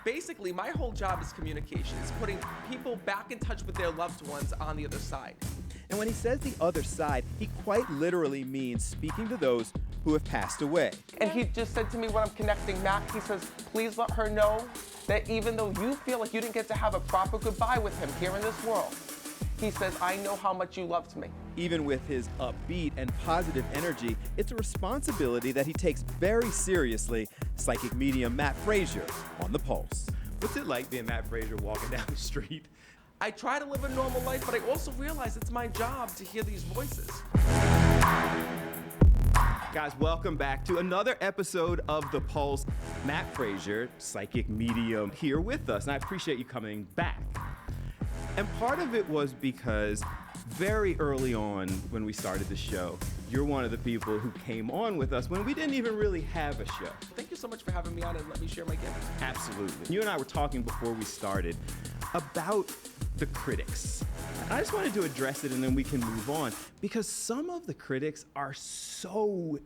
Basically, my whole job is communication. It's putting people back in touch with their loved ones on the other side. And when he says the other side, he quite literally means speaking to those who have passed away. And he just said to me when I'm connecting Matt, he says, please let her know that even though you feel like you didn't get to have a proper goodbye with him here in this world, he says, I know how much you loved me. Even with his upbeat and positive energy, it's a responsibility that he takes very seriously. Psychic medium Matt Fraser on The Pulse. What's it like being Matt Fraser walking down the street? I try to live a normal life, but I also realize it's my job to hear these voices. Guys, welcome back to another episode of The Pulse. Matt Fraser, psychic medium, here with us, and I appreciate you coming back. And part of it was because very early on when we started the show, you're one of the people who came on with us when we didn't even really have a show. Thank you so much for having me on and let me share my gift. Absolutely. You and I were talking before we started about the critics. I just wanted to address it and then we can move on because some of the critics are so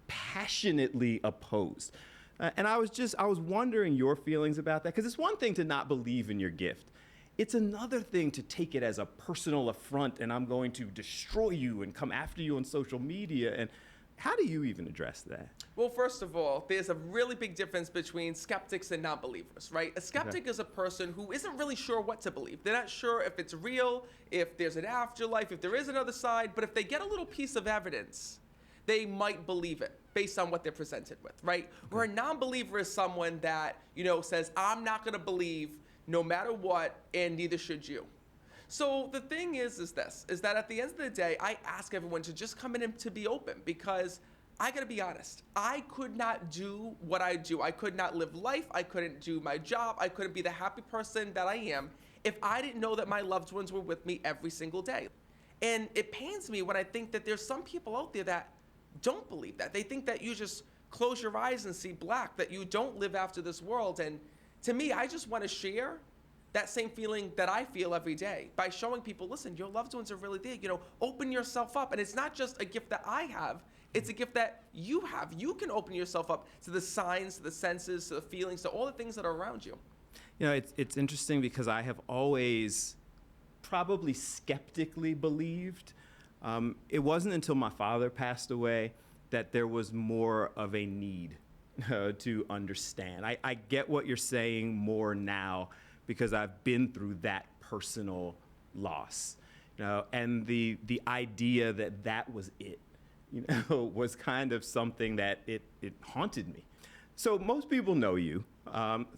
passionately opposed. And I was wondering your feelings about that because it's one thing to not believe in your gift. It's another thing to take it as a personal affront and I'm going to destroy you and come after you on social media. And how do you even address that? Well, first of all, there's a really big difference between skeptics and non-believers, right? A skeptic is a person who isn't really sure what to believe. They're not sure if it's real, if there's an afterlife, if there is another side, but if they get a little piece of evidence, they might believe it based on what they're presented with, right? Where a non-believer is someone that, says, I'm not gonna believe no matter what, and neither should you. So the thing is that at the end of the day, I ask everyone to just come in and to be open because I gotta be honest, I could not do what I do. I could not live life, I couldn't do my job, I couldn't be the happy person that I am if I didn't know that my loved ones were with me every single day. And it pains me when I think that there's some people out there that don't believe that. They think that you just close your eyes and see black, that you don't live after this world. And to me, I just want to share that same feeling that I feel every day by showing people, listen, your loved ones are really there. Open yourself up. And it's not just a gift that I have, it's a gift that you have. You can open yourself up to the signs, to the senses, to the feelings, to all the things that are around you. It's interesting because I have always probably skeptically believed. It wasn't until my father passed away that there was more of a need to understand. I get what you're saying more now because I've been through that personal loss, and the idea that was it, was kind of something that it haunted me. So most people know you.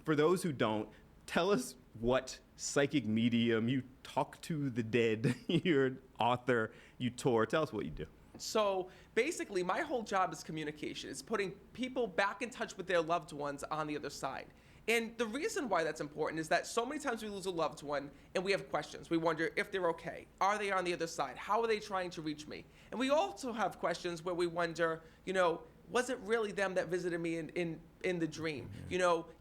For those who don't, tell us what psychic medium, you talk to the dead, you're an author, you tour. Tell us what you do. So basically, my whole job is communication. It's putting people back in touch with their loved ones on the other side. And the reason why that's important is that so many times we lose a loved one and we have questions. We wonder if they're okay. Are they on the other side? How are they trying to reach me? And we also have questions where we wonder, was it really them that visited me in the dream?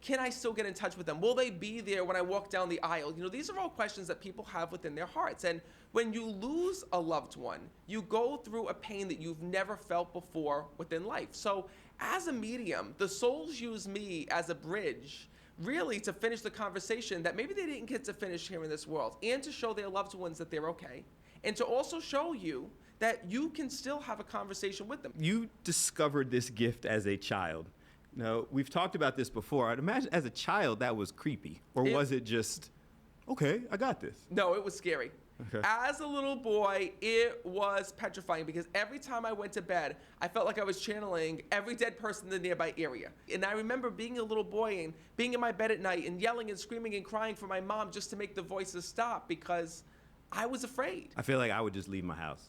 Can I still get in touch with them? Will they be there when I walk down the aisle? These are all questions that people have within their hearts. And when you lose a loved one, you go through a pain that you've never felt before within life. So as a medium, the souls use me as a bridge really to finish the conversation that maybe they didn't get to finish here in this world, and to show their loved ones that they're okay, and to also show you that you can still have a conversation with them. You discovered this gift as a child. Now, we've talked about this before. I'd imagine as a child that was creepy, or was it just, okay, I got this? No, it was scary. Okay. As a little boy, it was petrifying because every time I went to bed, I felt like I was channeling every dead person in the nearby area. And I remember being a little boy and being in my bed at night and yelling and screaming and crying for my mom just to make the voices stop because I was afraid. I feel like I would just leave my house.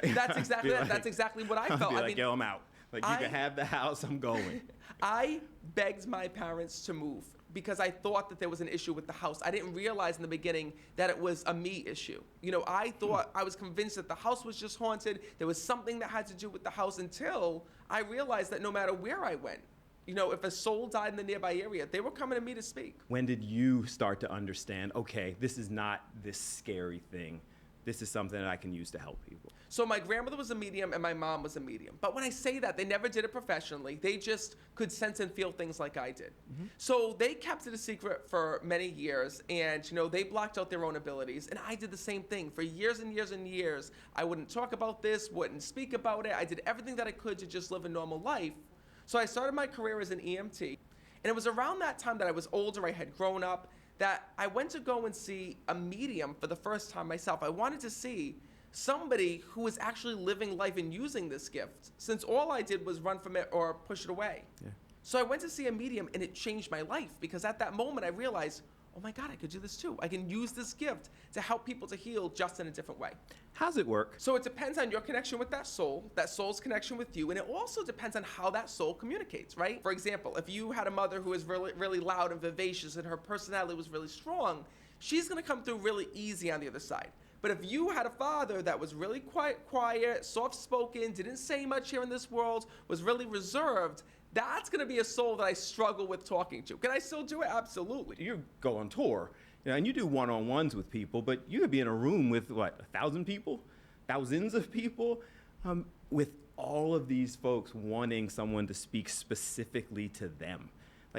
That's exactly what I felt. I mean, yo, I'm out. Like, you can have the house, I'm going. I begged my parents to move because I thought that there was an issue with the house. I didn't realize in the beginning that it was a me issue. I thought, I was convinced that the house was just haunted. There was something that had to do with the house until I realized that no matter where I went, if a soul died in the nearby area, they were coming to me to speak. When did you start to understand, okay, this is not this scary thing this is something that I can use to help people? So my grandmother was a medium and my mom was a medium. But when I say that, they never did it professionally. They just could sense and feel things like I did. So they kept it a secret for many years, and they blocked out their own abilities. And I did the same thing for years and years and years. I wouldn't talk about this, wouldn't speak about it. I did everything that I could to just live a normal life. So I started my career as an EMT. And it was around that time that I was older, I had grown up, that I went to go and see a medium for the first time myself. I wanted to see somebody who was actually living life and using this gift, since all I did was run from it or push it away. Yeah. So I went to see a medium, and it changed my life, because at that moment I realized, oh my God, I could do this too. I can use this gift to help people to heal just in a different way. How's it work? So it depends on your connection with that soul's connection with you, and it also depends on how that soul communicates, right? For example, if you had a mother who was really, really loud and vivacious and her personality was really strong, she's gonna come through really easy on the other side. But if you had a father that was really quiet, soft-spoken, didn't say much here in this world, was really reserved, that's gonna be a soul that I struggle with talking to. Can I still do it? Absolutely. You go on tour, and you do one-on-ones with people, but you could be in a room with, 1,000 people? Thousands of people? With all of these folks wanting someone to speak specifically to them.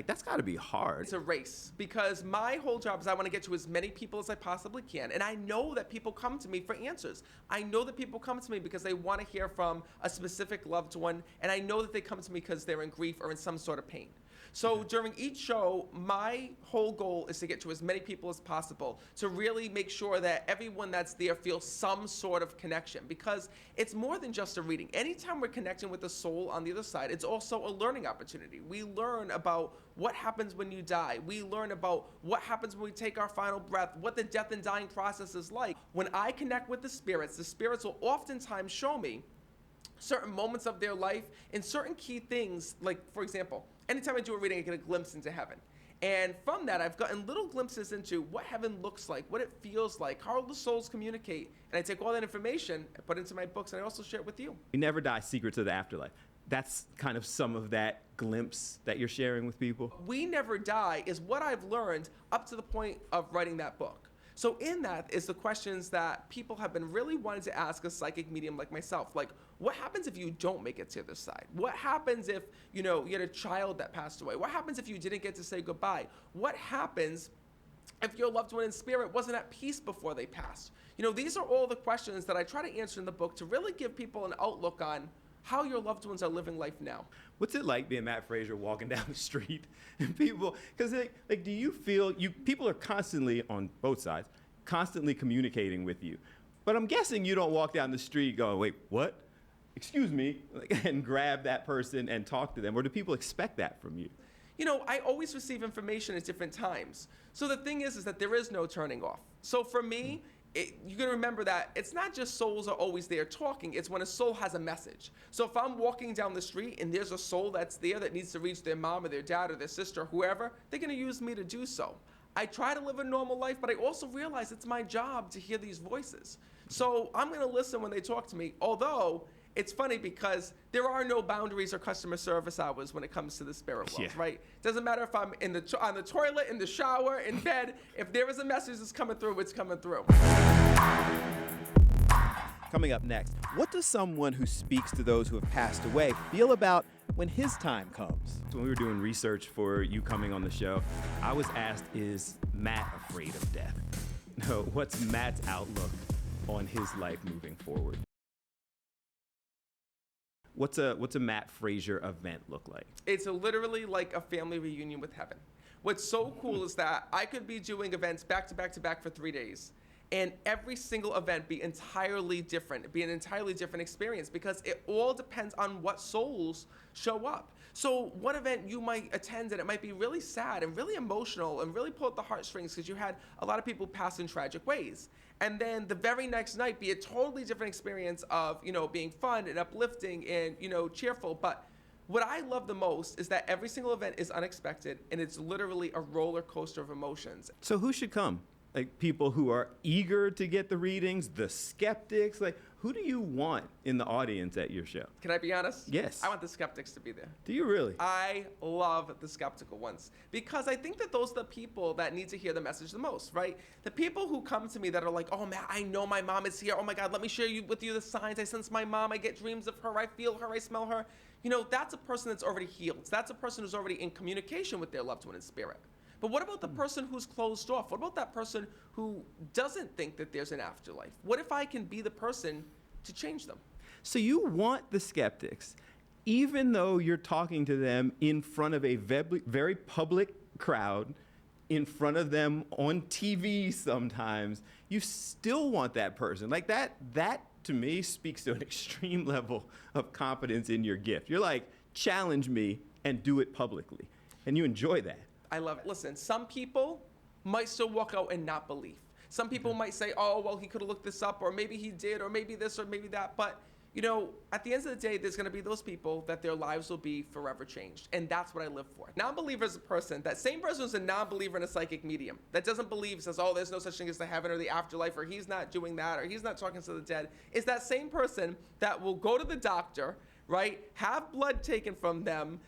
That's got to be hard. It's a race, because my whole job is I want to get to as many people as I possibly can. And I know that people come to me for answers. I know that people come to me because they want to hear from a specific loved one. And I know that they come to me because they're in grief or in some sort of pain. So during each show, my whole goal is to get to as many people as possible, to really make sure that everyone that's there feels some sort of connection, because it's more than just a reading. Anytime we're connecting with the soul on the other side, it's also a learning opportunity. We learn about what happens when you die. We learn about what happens when we take our final breath, what the death and dying process is like. When I connect with the spirits will oftentimes show me certain moments of their life and certain key things. Like, for example, anytime I do a reading, I get a glimpse into heaven. And from that, I've gotten little glimpses into what heaven looks like, what it feels like, how the souls communicate. And I take all that information and put it into my books, and I also share it with you. You Never Die, Secrets of the Afterlife. That's kind of some of that glimpse that you're sharing with people. We Never Die is what I've learned up to the point of writing that book. So in that is the questions that people have been really wanting to ask a psychic medium like myself. Like, what happens if you don't make it to the other side? What happens if, you had a child that passed away? What happens if you didn't get to say goodbye? What happens if your loved one in spirit wasn't at peace before they passed? These are all the questions that I try to answer in the book to really give people an outlook on how your loved ones are living life now. What's it like being Matt Fraser walking down the street and people, because do you feel, people are constantly on both sides, constantly communicating with you, but I'm guessing you don't walk down the street going, wait, what? Excuse me, and grab that person and talk to them, or do people expect that from you? I always receive information at different times. So the thing is that there is no turning off. So for me, you gotta remember that it's not just souls are always there talking, it's when a soul has a message. So if I'm walking down the street and there's a soul that's there that needs to reach their mom or their dad or their sister or whoever, they're gonna use me to do so. I try to live a normal life, but I also realize it's my job to hear these voices. So I'm gonna listen when they talk to me, although it's funny because there are no boundaries or customer service hours when it comes to the spirit world, right? Doesn't matter if I'm on the toilet, in the shower, in bed. If there is a message that's coming through, it's coming through. Coming up next, what does someone who speaks to those who have passed away feel about when his time comes? When we were doing research for you coming on the show, I was asked, is Matt afraid of death? No, what's Matt's outlook on his life moving forward? What's a Matt Fraser event look like? It's literally like a family reunion with heaven. What's so cool is that I could be doing events back to back to back for 3 days, and every single event be entirely different, be an entirely different experience, because it all depends on what souls show up. So one event you might attend and it might be really sad and really emotional and really pull at the heartstrings because you had a lot of people pass in tragic ways. And then the very next night be a totally different experience of, being fun and uplifting and, cheerful. But what I love the most is that every single event is unexpected and it's literally a roller coaster of emotions. So who should come? Like people who are eager to get the readings, the skeptics. Like, who do you want in the audience at your show? Can I be honest? Yes. I want the skeptics to be there. Do you really? I love the skeptical ones because I think that those are the people that need to hear the message the most, right? The people who come to me that are like, oh man, I know my mom is here. Oh my God, let me share with you the signs. I sense my mom. I get dreams of her. I feel her. I smell her. You know, that's a person that's already healed. That's a person who's already in communication with their loved one in spirit. But what about the person who's closed off? What about that person who doesn't think that there's an afterlife? What if I can be the person to change them? So you want the skeptics, even though you're talking to them in front of a very public crowd, in front of them on TV sometimes, you still want that person. Like that to me speaks to an extreme level of confidence in your gift. You're like, challenge me and do it publicly. And you enjoy that. I love it. Listen, some people might still walk out and not believe. Some people might say, oh, well, he could have looked this up, or maybe he did, or maybe this, or maybe that. But, you know, at the end of the day, there's going to be those people that their lives will be forever changed. And that's what I live for. Non-believer is a person, that same person who's a non-believer in a psychic medium, that doesn't believe, says, oh, there's no such thing as the heaven or the afterlife, or he's not doing that, or he's not talking to the dead, is that same person that will go to the doctor, right, have blood taken from them,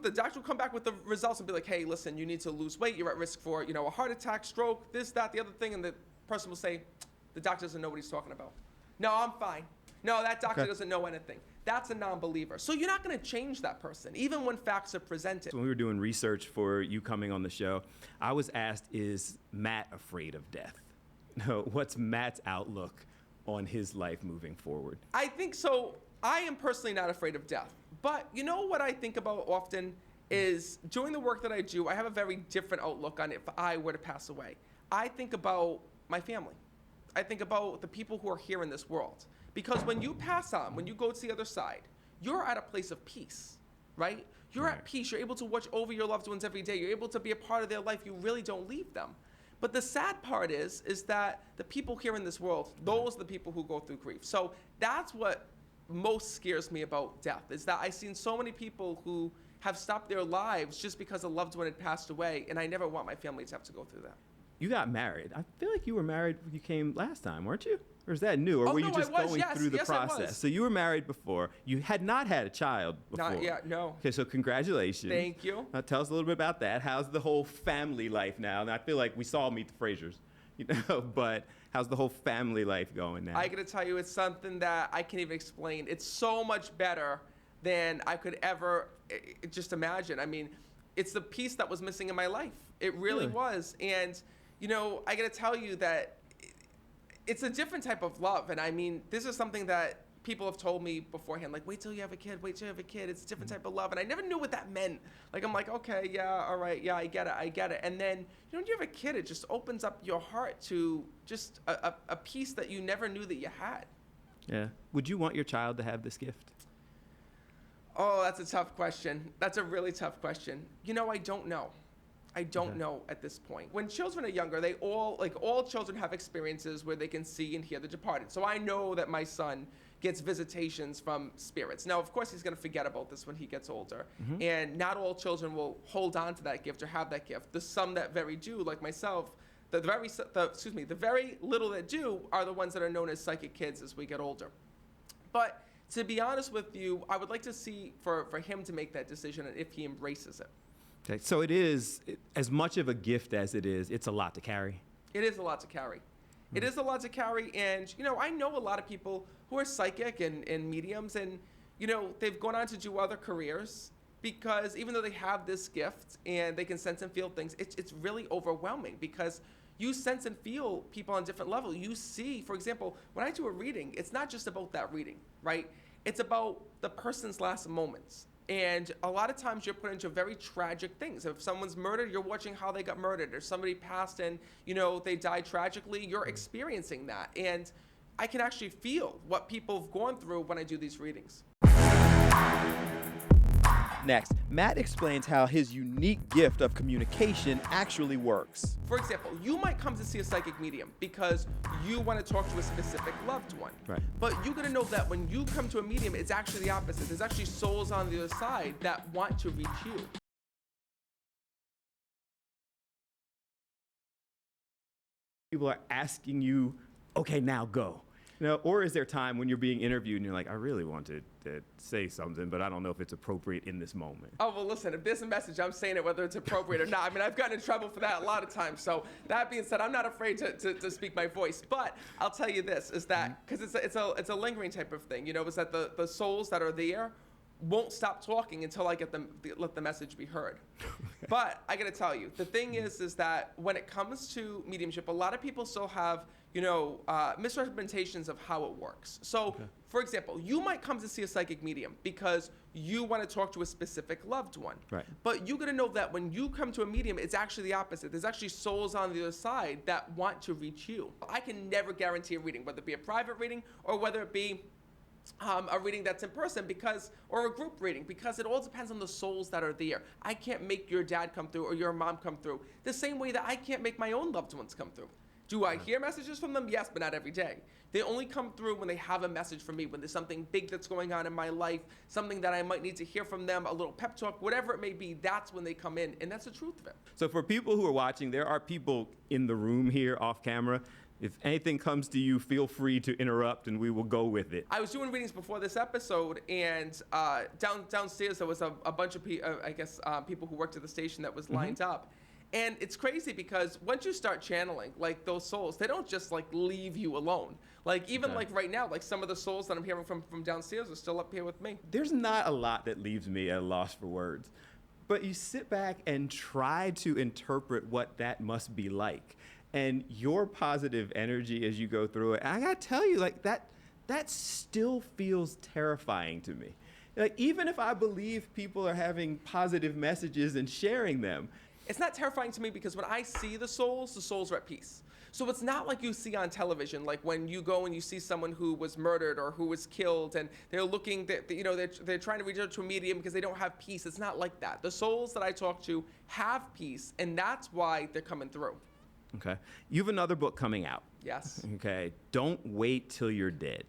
the doctor will come back with the results and be like, hey, listen, you need to lose weight. You're at risk for, you know, a heart attack, stroke, this, that, the other thing. And the person will say, the doctor doesn't know what he's talking about. No, I'm fine. No, that doctor doesn't know anything. That's a non-believer. So you're not going to change that person, even when facts are presented. When we were doing research for you coming on the show, I was asked, is Matt afraid of death? No, what's Matt's outlook on his life moving forward? I think so. I am personally not afraid of death. But you know what I think about often is doing the work that I do, I have a very different outlook on if I were to pass away. I think about my family. I think about the people who are here in this world. Because when you pass on, when you go to the other side, you're at a place of peace, right? You're at peace. You're able to watch over your loved ones every day. You're able to be a part of their life. You really don't leave them. But the sad part is that the people here in this world, those are the people who go through grief. So that's what most scares me about death, is that I've seen so many people who have stopped their lives just because a loved one had passed away, and I never want my family to have to go through that. You got married. I feel like you were married when you came last time, weren't you? Or is that new? Or were you just going through the process? So you were married before. You had not had a child before. Not yet, no. Okay, so congratulations. Thank you. Now tell us a little bit about that. How's the whole family life now? And I feel like we saw Meet the Frasers, you know, but how's the whole family life going now? I gotta tell you, it's something that I can't even explain. It's so much better than I could ever just imagine. I mean, it's the piece that was missing in my life. It really was. And, you know, I gotta tell you that it's a different type of love. And I mean, this is something that people have told me beforehand, like, wait till you have a kid, wait till you have a kid. It's a different type of love. And I never knew what that meant. Like, I'm like, okay, yeah, all right, yeah, I get it. And then, you know, when you have a kid, it just opens up your heart to just a piece that you never knew that you had. Yeah. Would you want your child to have this gift? Oh, that's a tough question. That's a really tough question. You know, I don't know. I don't know at this point. When children are younger, all children have experiences where they can see and hear the departed. So I know that my son gets visitations from spirits. Now, of course, he's going to forget about this when he gets older. And not all children will hold on to that gift or have that gift. There's some that very do, like myself. The very little that do are the ones that are known as psychic kids as we get older. But to be honest with you, I would like to see for him to make that decision and if he embraces it. Okay, so it is, as much of a gift as it is, it's a lot to carry. It is a lot to carry. It is a lot to carry, and, you know, I know a lot of people who are psychic and mediums, and, you know, they've gone on to do other careers because even though they have this gift and they can sense and feel things, it's really overwhelming because you sense and feel people on a different level. You see, for example, when I do a reading, it's not just about that reading, right? It's about the person's last moments. And a lot of times you're put into very tragic things. If someone's murdered, you're watching how they got murdered. Or somebody passed and, you know, they died tragically, you're experiencing that. And I can actually feel what people have gone through when I do these readings. Next, Matt explains how his unique gift of communication actually works. For example, you might come to see a psychic medium because you want to talk to a specific loved one. Right. But you got to know that when you come to a medium, it's actually the opposite. There's actually souls on the other side that want to reach you. People are asking you, okay, now go. Or is there time when you're being interviewed and you're like, I really wanted to say something, but I don't know if it's appropriate in this moment? Oh, well, listen, if there's a message, I'm saying it whether it's appropriate or not. I mean, I've gotten in trouble for that a lot of times. So that being said, I'm not afraid to speak my voice. But I'll tell you this, is that, because it's a lingering type of thing, is that the souls that are there won't stop talking until I let the message be heard. But I gotta tell you, the thing is that when it comes to mediumship, a lot of people still have, misrepresentations of how it works. So, for example, you might come to see a psychic medium because you want to talk to a specific loved one. Right. But you gotta know that when you come to a medium, it's actually the opposite. There's actually souls on the other side that want to reach you. I can never guarantee a reading, whether it be a private reading or whether it be a reading that's in person, or a group reading, because it all depends on the souls that are there. I can't make your dad come through or your mom come through the same way that I can't make my own loved ones come through. Do I hear messages from them? Yes, but not every day. They only come through when they have a message from me, when there's something big that's going on in my life, something that I might need to hear from them, a little pep talk, whatever it may be, that's when they come in, and that's the truth of it. So for people who are watching, there are people in the room here off camera. If anything comes to you, feel free to interrupt and we will go with it. I was doing readings before this episode, and downstairs there was a bunch of people who worked at the station that was lined up. And it's crazy because once you start channeling, like those souls, they don't just like leave you alone. Like even like right now, like some of the souls that I'm hearing from downstairs are still up here with me. There's not a lot that leaves me at a loss for words, but you sit back and try to interpret what that must be like. And your positive energy as you go through it, I gotta tell you, like that still feels terrifying to me. Like even if I believe people are having positive messages and sharing them, it's not terrifying to me because when I see the souls are at peace. So it's not like you see on television, like when you go and you see someone who was murdered or who was killed, and they're looking, they're trying to reach out to a medium because they don't have peace. It's not like that. The souls that I talk to have peace, and that's why they're coming through. Okay. You have another book coming out. Yes. Okay. Don't wait till you're dead.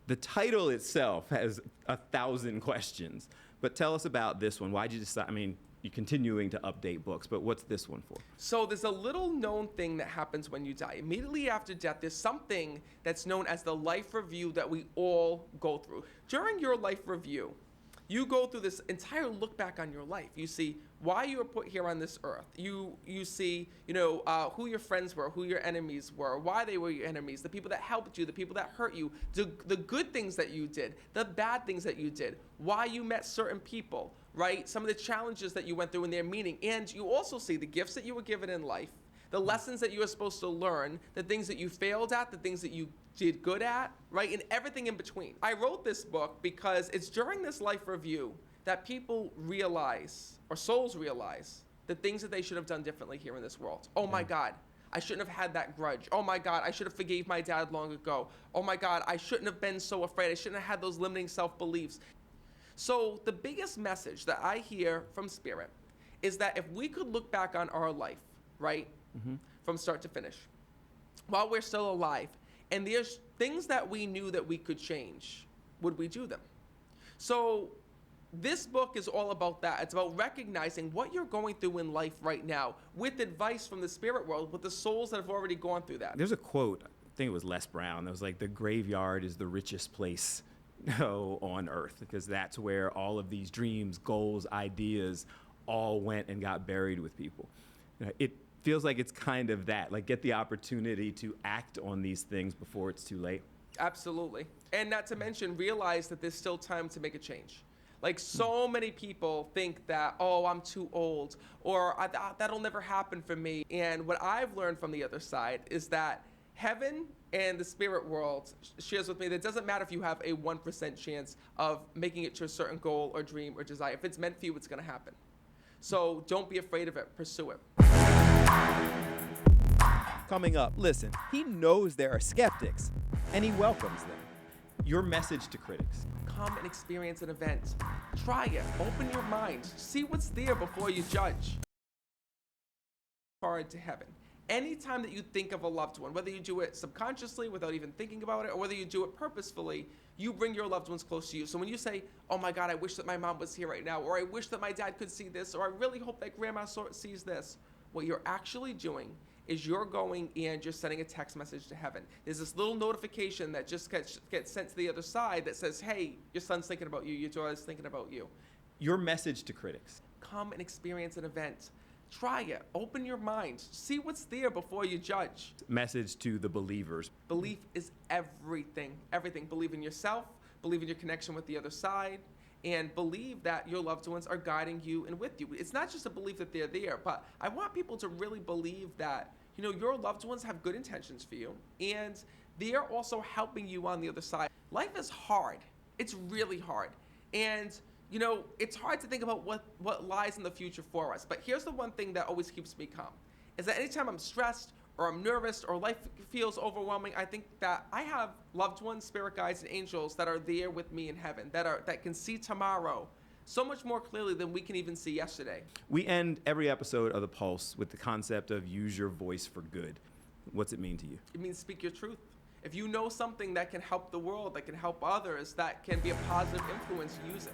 The title itself has 1,000 questions, but tell us about this one. Why'd you decide? I mean, you're continuing to update books, but what's this one for? So there's a little known thing that happens when you die. Immediately after death, there's something that's known as the life review that we all go through. During your life review, you go through this entire look back on your life. You see why you were put here on this earth. You see, who your friends were, who your enemies were, why they were your enemies, the people that helped you, the people that hurt you, the good things that you did, the bad things that you did, why you met certain people, right? Some of the challenges that you went through and their meaning. And you also see the gifts that you were given in life, the lessons that you were supposed to learn, the things that you failed at, the things that you did good at, right? And everything in between. I wrote this book because it's during this life review that people realize, or souls realize, the things that they should have done differently here in this world. Oh my God, I shouldn't have had that grudge. Oh my God, I should have forgave my dad long ago. Oh my God, I shouldn't have been so afraid. I shouldn't have had those limiting self-beliefs. So the biggest message that I hear from Spirit is that if we could look back on our life, right, from start to finish, while we're still alive, and there's things that we knew that we could change, would we do them? So this book is all about that. It's about recognizing what you're going through in life right now with advice from the spirit world, with the souls that have already gone through that. There's a quote, I think it was Les Brown, that was like, the graveyard is the richest place on earth, because that's where all of these dreams, goals, ideas all went and got buried with people. It feels like it's kind of that, like get the opportunity to act on these things before it's too late. Absolutely. And not to mention, realize that there's still time to make a change. Like so many people think that, oh, I'm too old, or that'll never happen for me. And what I've learned from the other side is that heaven and the spirit world shares with me that it doesn't matter if you have a 1% chance of making it to a certain goal or dream or desire. If it's meant for you, it's gonna happen. So don't be afraid of it, pursue it. Coming up, listen, he knows there are skeptics, and he welcomes them. Your message to critics. Come and experience an event. Try it, open your mind, see what's there before you judge. Forward to heaven. Anytime that you think of a loved one, whether you do it subconsciously without even thinking about it, or whether you do it purposefully, you bring your loved ones close to you. So when you say, oh my God, I wish that my mom was here right now, or I wish that my dad could see this, or I really hope that grandma sees this, what you're actually doing is you're going and you're sending a text message to heaven. There's this little notification that just gets sent to the other side that says, hey, your son's thinking about you, your daughter's thinking about you. Your message to critics. Come and experience an event. Try it. Open your mind. See what's there before you judge. Message to the believers. Belief is everything. Everything. Believe in yourself. Believe in your connection with the other side. And believe that your loved ones are guiding you and with you. It's not just a belief that they're there, but I want people to really believe that, you know, your loved ones have good intentions for you, and they're also helping you on the other side. Life is hard. It's really hard. And, you know, it's hard to think about what lies in the future for us. But here's the one thing that always keeps me calm, is that anytime I'm stressed or I'm nervous or life feels overwhelming, I think that I have loved ones, spirit guides, and angels that are there with me in heaven, that can see tomorrow so much more clearly than we can even see yesterday. We end every episode of The Pulse with the concept of use your voice for good. What's it mean to you? It means speak your truth. If you know something that can help the world, that can help others, that can be a positive influence, use it.